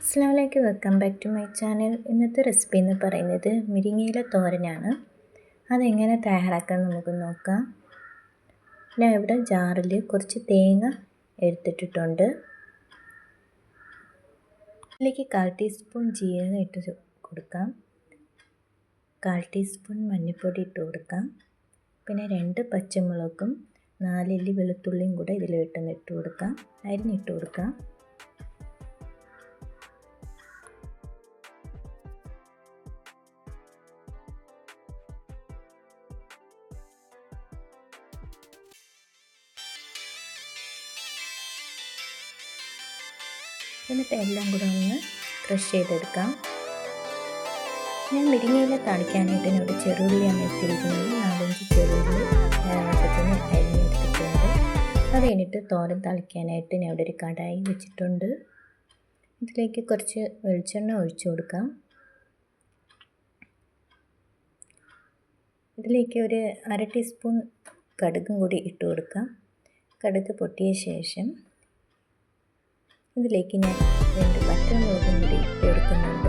അസ്സലാമു welcome back to my channel. ഇന്നത്തെ recipe എന്ന് പറയുന്നത് മുരിങ്ങയില തോരനാണ്. അതെങ്ങനെ തയ്യാറാക്കാൻ നമുക്ക് നോക്കാം. ഞാൻ ഇവിടെ ജാറിൽ കുറച്ച് തേങ്ങ എടുത്തിട്ടുണ്ട്. ഇതിലേക്ക് 1/4 ടീസ്പൂൺ ജീരകം ഇട്ട് കൊടുക്കാം. 1/4 ടീസ്പൂൺ മഞ്ഞൾപ്പൊടി ഇട്ട് കൊടുക്കാം. പിന്നെ 2 പച്ചമുളകും 4 അല്ലി വെളുത്തുള്ളിയും കൂടെ ഇതിലിട്ട് കൊടുക്കാം. അരിഞ്ഞിട്ട് കൊടുക്കാം. എന്നിട്ട് എല്ലാം കൂടെ ഒന്ന് ക്രഷ് ചെയ്തെടുക്കാം. ഞാൻ മുരിങ്ങയില താളിക്കാനായിട്ട് ഇവിടെ ചെറുള്ളിയാണ് എടുത്തിരിക്കുന്നത്. 4-5 ചെറുള്ളി വട്ടത്തിന് അരിഞ്ഞെടുത്തിട്ടുണ്ട്. അത് കഴിഞ്ഞിട്ട് തോരൻ താളിക്കാനായിട്ട് ഞാൻ ഇവിടെ ഒരു കടായി വെച്ചിട്ടുണ്ട്. ഇതിലേക്ക് കുറച്ച് വെളിച്ചെണ്ണ ഒഴിച്ചു കൊടുക്കാം. ഇതിലേക്ക് ഒരു 1/2 ടീസ്പൂൺ കടുകും കൂടി ഇട്ട് കൊടുക്കാം. കടുക് പൊട്ടിയ ശേഷം ഇതിലേക്ക് ഞാൻ 2 പച്ചമുളകും കൂടി ഇട്ട് കൊടുക്കുന്നുണ്ട്.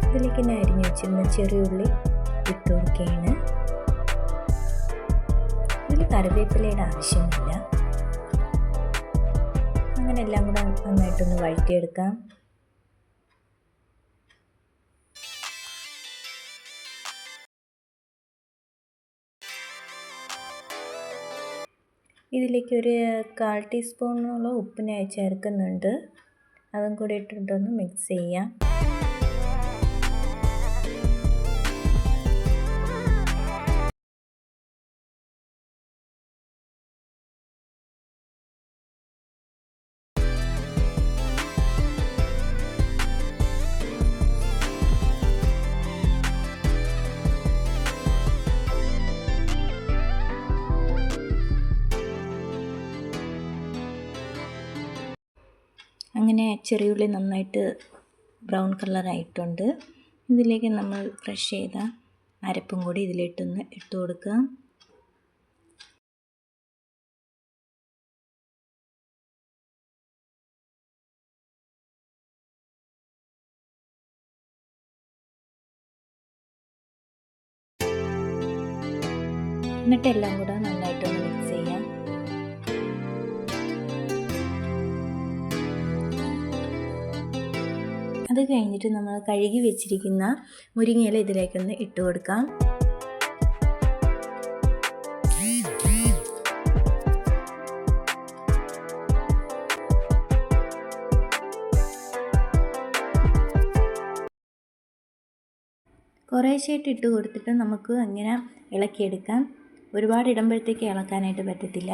ഇതിലേക്ക് ഞാൻ അരിഞ്ഞു വെച്ചിരുന്ന ചെറിയുള്ളി ഇട്ട് കൊടുക്കുകയാണ്. ഇതിൽ കറിവേപ്പിലയുടെ ആവശ്യമില്ല. അങ്ങനെ എല്ലാം കൂടെ നന്നായിട്ടൊന്ന് വഴറ്റിയെടുക്കാം. ഇതിലേക്ക് ഒരു 1/4 ടീസ്പൂണോളം ഉപ്പിനെ ചേർക്കുന്നുണ്ട്. അതും കൂടി ഇട്ടിട്ടൊന്ന് മിക്സ് ചെയ്യാം. അങ്ങനെ ചെറിയുള്ളി നന്നായിട്ട് ബ്രൗൺ കളറായിട്ടുണ്ട്. ഇതിലേക്ക് നമ്മൾ ക്രഷ് ചെയ്ത അരപ്പും കൂടി ഇതിലിട്ടൊന്ന് ഇട്ട് കൊടുക്കുക. എന്നിട്ട് എല്ലാം കൂടെ നന്നായിട്ടൊന്ന് മിക്സ് ചെയ്യാം. അത് കഴിഞ്ഞിട്ട് നമ്മൾ കഴുകി വെച്ചിരിക്കുന്ന മുരിങ്ങയില ഇതിലേക്കൊന്ന് ഇട്ട് കൊടുക്കാം. കുറേശ്ശായിട്ട് ഇട്ട് കൊടുത്തിട്ട് നമുക്ക് അങ്ങനെ ഇളക്കിയെടുക്കാം. ഒരുപാട് ഇടുമ്പോഴത്തേക്ക് ഇളക്കാനായിട്ട് പറ്റത്തില്ല.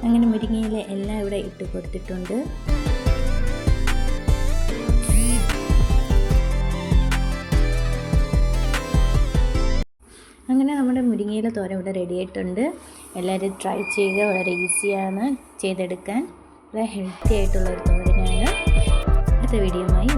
അങ്ങനെ മുരിങ്ങയില എല്ലാം ഇവിടെ ഇട്ട് കൊടുത്തിട്ടുണ്ട്. അങ്ങനെ നമ്മുടെ മുരിങ്ങയില തോരൻ ഇവിടെ റെഡി ആയിട്ടുണ്ട്. എല്ലാവരും ട്രൈ ചെയ്യുക. വളരെ ഈസിയാണ് ചെയ്തെടുക്കാൻ. വളരെ ഹെൽത്തി ആയിട്ടുള്ളൊരു തോരനാണ്. അടുത്ത വീഡിയോയുമായി